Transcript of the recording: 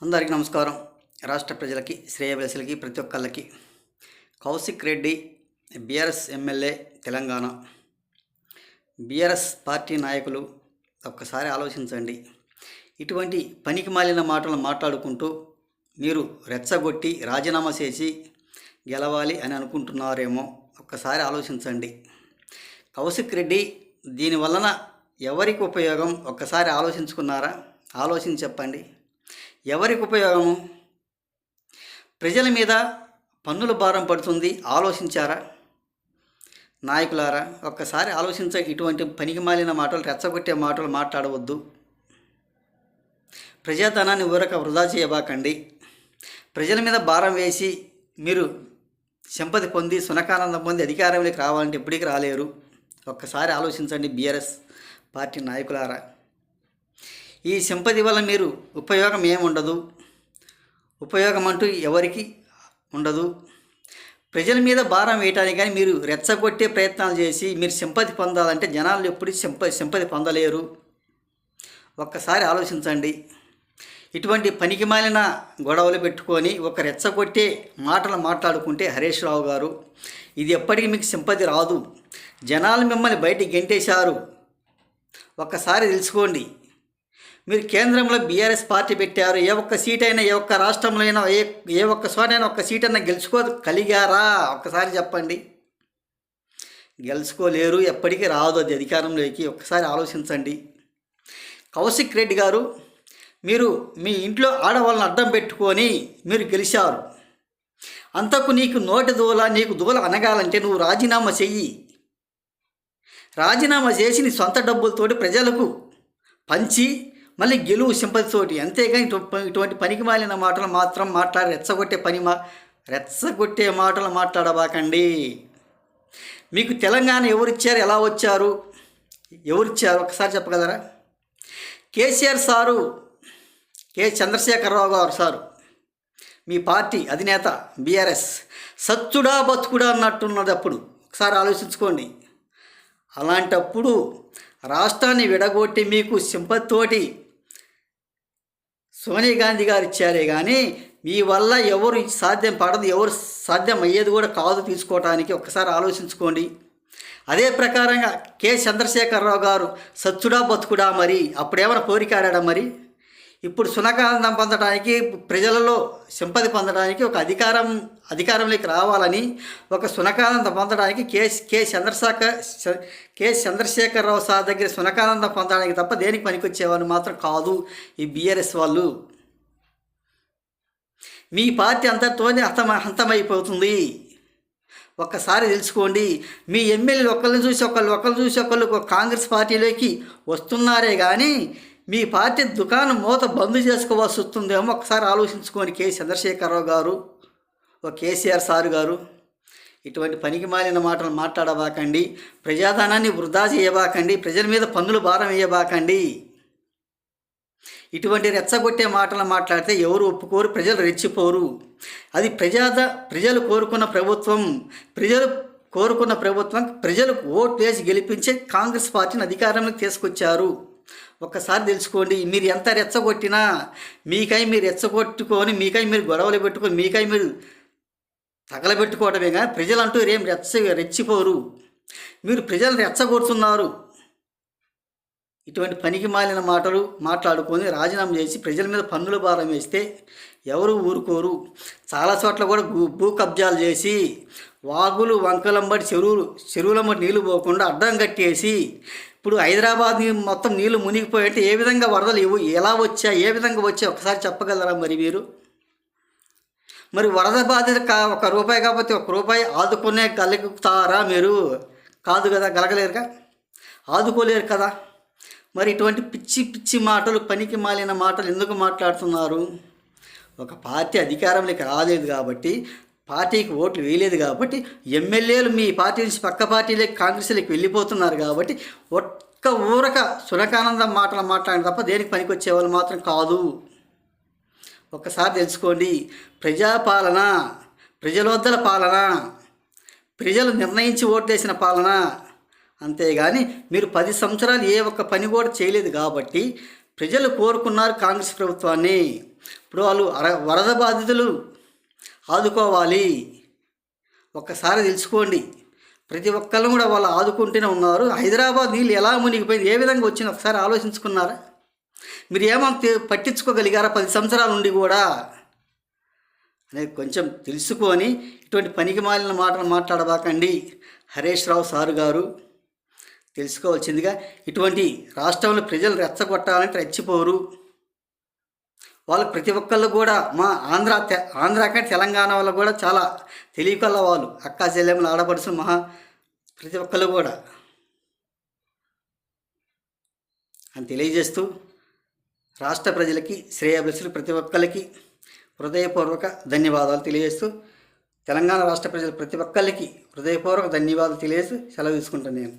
అందరికీ నమస్కారం. రాష్ట్ర ప్రజలకి, శ్రేయోభిలాషులకి, ప్రతి ఒక్కళ్ళకి Kaushik Reddy BRS MLA Telangana. BRS party నాయకులు ఒక్కసారి ఆలోచించండి. ఇటువంటి పనికి మాలిన మాటలు మాట్లాడుకుంటూ మీరు రెచ్చగొట్టి రాజీనామా చేసి గెలవాలి అని అనుకుంటున్నారేమో. ఒక్కసారి ఆలోచించండి. కౌశిక్ రెడ్డి దీనివలన ఎవరికి ఉపయోగం ఒక్కసారి ఆలోచించుకున్నారా? ఆలోచించి చెప్పండి. ఎవరికి ఉపయోగము? ప్రజల మీద పన్నుల భారం పడుతుంది. ఆలోచించారా నాయకులారా? ఒక్కసారి ఆలోచించ. ఇటువంటి పనికిమాలిన మాటలు, రెచ్చగొట్టే మాటలు మాట్లాడవద్దు. ప్రజాధనాన్ని ఊరక వృధా చేయబాకండి. ప్రజల మీద భారం వేసి మీరు సింపతి పొంది, సునకానందం పొంది అధికారంలోకి రావాలంటే ఎప్పటికీ రాలేరు. ఒక్కసారి ఆలోచించండి బీఆర్ఎస్ పార్టీ నాయకులారా. ఈ సింపతి వల్ల మీరు ఉపయోగం ఏముండదు. ఉపయోగం అంటూ ఎవరికి ఉండదు. ప్రజల మీద భారం వేయటానికి కానీ మీరు రెచ్చగొట్టే ప్రయత్నాలు చేసి మీరు సింపతి పొందాలంటే జనాలు ఎప్పుడు సింపతి పొందలేరు. ఒక్కసారి ఆలోచించండి. ఇటువంటి పనికిమాలిన గొడవలు పెట్టుకొని ఒక రెచ్చగొట్టే మాటలు మాట్లాడుకుంటే హరీష్ రావు గారు, ఇది ఎప్పటికీ మీకు సింపతి రాదు. జనాలు మిమ్మల్ని బయటికి గెంటేశారు. ఒక్కసారి తెలుసుకోండి. మీరు కేంద్రంలో బీఆర్ఎస్ పార్టీ పెట్టారు. ఏ ఒక్క సీట్ అయినా, ఏ ఒక్క రాష్ట్రంలో అయినా, ఏ ఒక్క చోటైనా ఒక్క సీట్ అయినా గెలుచుకోగలిగారా? ఒక్కసారి చెప్పండి. గెలుచుకోలేరు. ఎప్పటికీ రాదు అది అధికారంలోకి. ఒక్కసారి ఆలోచించండి. కౌశిక్ రెడ్డి గారు, మీరు మీ ఇంట్లో ఆడవాళ్ళని అడ్డం పెట్టుకొని మీరు గెలిచారు. అంతకు నీకు నోటి దూల, నీకు దూల అనగాలంటే నువ్వు రాజీనామా చెయ్యి. రాజీనామా చేసి నీ సొంత డబ్బులతోటి ప్రజలకు పంచి మళ్ళీ గెలువు సింపతితోటి. అంతేగాని ఇటువంటి పనికి మాలిన మాటలు మాత్రం రెచ్చగొట్టే మాటలు మాట్లాడబాకండి. మీకు తెలంగాణ ఎవరిచ్చారు? ఎలా వచ్చారు? ఎవరిచ్చారు? ఒకసారి చెప్పగలరా? కేసీఆర్ సారు, చంద్రశేఖరరావు గారు సారు, మీ పార్టీ అధినేత బీఆర్ఎస్ సచ్చుడా బతుకుడా అన్నట్టున్నది. అప్పుడు ఒకసారి ఆలోచించుకోండి. అలాంటప్పుడు రాష్ట్రాన్ని విడగొట్టి మీకు సింపతితోటి సోనియా గాంధీ గారు ఇచ్చారే కానీ మీ వల్ల ఎవరు సాధ్యం పడదు, ఎవరు సాధ్యం అయ్యేది కూడా కాదు తీసుకోవటానికి. ఒక్కసారి ఆలోచించుకోండి. అదే ప్రకారంగా చంద్రశేఖరరావు గారు సచ్చుడా బతుకుడా, మరి అప్పుడేమైనా కోరికాడా? మరి ఇప్పుడు సునకానందం పొందడానికి, ప్రజలలో సింపతి పొందడానికి, ఒక అధికారంలోకి రావాలని, ఒక సునకానందం పొందడానికి చంద్రశేఖరరావు సార్ దగ్గర సునకానందం పొందడానికి తప్ప దేనికి పనికొచ్చేవాళ్ళు మాత్రం కాదు ఈ బీఆర్ఎస్ వాళ్ళు. మీ పార్టీ అంతటితోనే హంతమైపోతుంది. ఒక్కసారి తెలుసుకోండి. మీ ఎమ్మెల్యేలు ఒకళ్ళని చూసి ఒకళ్ళు కాంగ్రెస్ పార్టీలోకి వస్తున్నారే కానీ మీ పార్టీ దుకాణం మూత బంద్ చేసుకోవాల్సి వస్తుందేమో. ఒకసారి ఆలోచించుకోండి. చంద్రశేఖరరావు గారు, కేసీఆర్ సారు గారు, ఇటువంటి పనికి మాలిన మాటలు మాట్లాడబాకండి. ప్రజాధనాన్ని వృధా చేయబాకండి. ప్రజల మీద పన్నులు భారం వేయబాకండి. ఇటువంటి రెచ్చగొట్టే మాటలు మాట్లాడితే ఎవరు ఒప్పుకోరు, ప్రజలు రెచ్చిపోరు. అది ప్రజలు కోరుకున్న ప్రభుత్వం. ప్రజలు ఓటు వేసి గెలిపించే కాంగ్రెస్ పార్టీని అధికారంలోకి తీసుకొచ్చారు. ఒక్కసారి తెలుసుకోండి. మీరు ఎంత రెచ్చగొట్టినా, మీరు రెచ్చగొట్టుకొని, మీరు గొడవలు పెట్టుకొని, మీరు తగలబెట్టుకోవడమే కానీ ప్రజలంటూ ఏం రెచ్చిపోరు. మీరు ప్రజలను రెచ్చగొడుతున్నారు. ఇటువంటి పనికి మాలిన మాటలు మాట్లాడుకొని రాజీనామా చేసి ప్రజల మీద పన్నుల భారం వేస్తే ఎవరు ఊరుకోరు. చాలా చోట్ల కూడా భూ కబ్జాలు చేసి వాగులు వంకలంబడి చెరువులంబడి నీళ్లు పోకుండా అడ్డం కట్టేసి, ఇప్పుడు హైదరాబాద్ మొత్తం నీళ్లు మునిగిపోయింటే ఏ విధంగా వరదలు ఎలా వచ్చాయి, ఏ విధంగా వచ్చాయి ఒకసారి చెప్పగలరా? మరి మీరు వరద బాధిత ఒక రూపాయి కాకపోతే ఒక రూపాయి ఆదుకునే గలుగుతారా? మీరు కాదు కదా, గలగలేరుగా, ఆదుకోలేరు కదా. మరి ఇటువంటి పిచ్చి మాటలు, పనికి మాలిన మాటలు ఎందుకు మాట్లాడుతున్నారు? ఒక పార్టీ అధికారంలోకి రాలేదు కాబట్టి, పార్టీకి ఓట్లు వేయలేదు కాబట్టి, ఎమ్మెల్యేలు మీ పార్టీ నుంచి పక్క పార్టీలోకి కాంగ్రెస్లోకి వెళ్ళిపోతున్నారు కాబట్టి ఒక్క ఊరక సునకానందం మాటలు మాట్లాడిన తప్ప దేనికి పనికి వచ్చేవాళ్ళు మాత్రం కాదు. ఒక్కసారి తెలుసుకోండి. ప్రజాపాలన, ప్రజలొద్దల పాలన, ప్రజలు నిర్ణయించి ఓట్లేసిన పాలన. అంతేగాని మీరు 10 సంవత్సరాలు ఏ ఒక్క పని కూడా చేయలేదు కాబట్టి ప్రజలు కోరుకున్నారు కాంగ్రెస్ ప్రభుత్వాన్ని. ఇప్పుడు వాళ్ళు వరద బాధితులు ఆదుకోవాలి. ఒక్కసారి తెలుసుకోండి. ప్రతి ఒక్కళ్ళు కూడా వాళ్ళు ఆదుకుంటూనే ఉన్నారు. హైదరాబాద్ నీళ్ళు ఎలా మునిగిపోయింది, ఏ విధంగా వచ్చింది ఒకసారి ఆలోచించుకున్నారా? మీరు ఏమంత పట్టించుకోగలిగారా 10 సంవత్సరాల నుండి కూడా అనేది కొంచెం తెలుసుకొని ఇటువంటి పనికి మాలిన మాటలు మాట్లాడబాకండి. హరీష్ రావు సారు గారు తెలుసుకోవాల్సిందిగా, ఇటువంటి రాష్ట్రంలో ప్రజలు రెచ్చగొట్టాలంటే రెచ్చిపోరు. వాళ్ళు ప్రతి ఒక్కళ్ళు కూడా మా ఆంధ్ర కంటే తెలంగాణ వాళ్ళు కూడా చాలా తెలియకల్ల వాళ్ళు, అక్కా చెల్లెమ్మలు, ఆడపడుచులు, ప్రతి ఒక్కళ్ళు కూడా అని తెలియజేస్తూ, రాష్ట్ర ప్రజలకి, శ్రేయోభిలాషులు ప్రతి ఒక్కరికి హృదయపూర్వక ధన్యవాదాలు తెలియజేస్తూ, తెలంగాణ రాష్ట్ర ప్రజలు ప్రతి ఒక్కరికి హృదయపూర్వక ధన్యవాదాలు తెలియజేస్తూ సెలవు తీసుకుంటాను నేను.